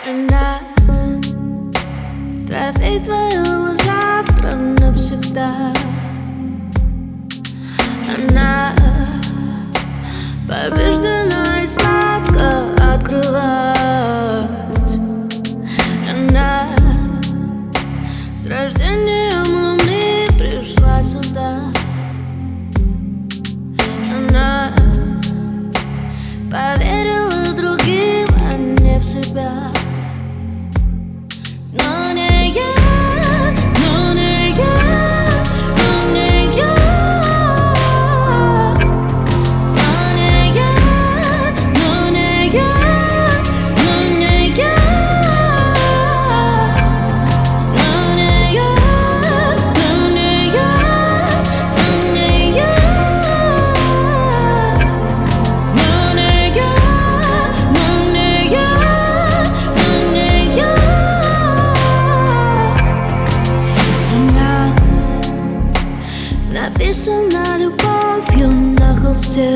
Она травит твоего завтра навсегда. Она побеждена и сладко открывать. Она с рождением луны пришла сюда. Она поверила другим, а не в себя. Но не я, но не я, но не я, но не я, но не я, но не я, но не я, но не я, но не я, но не я, но не я, но не я. Написана любовью на холсте.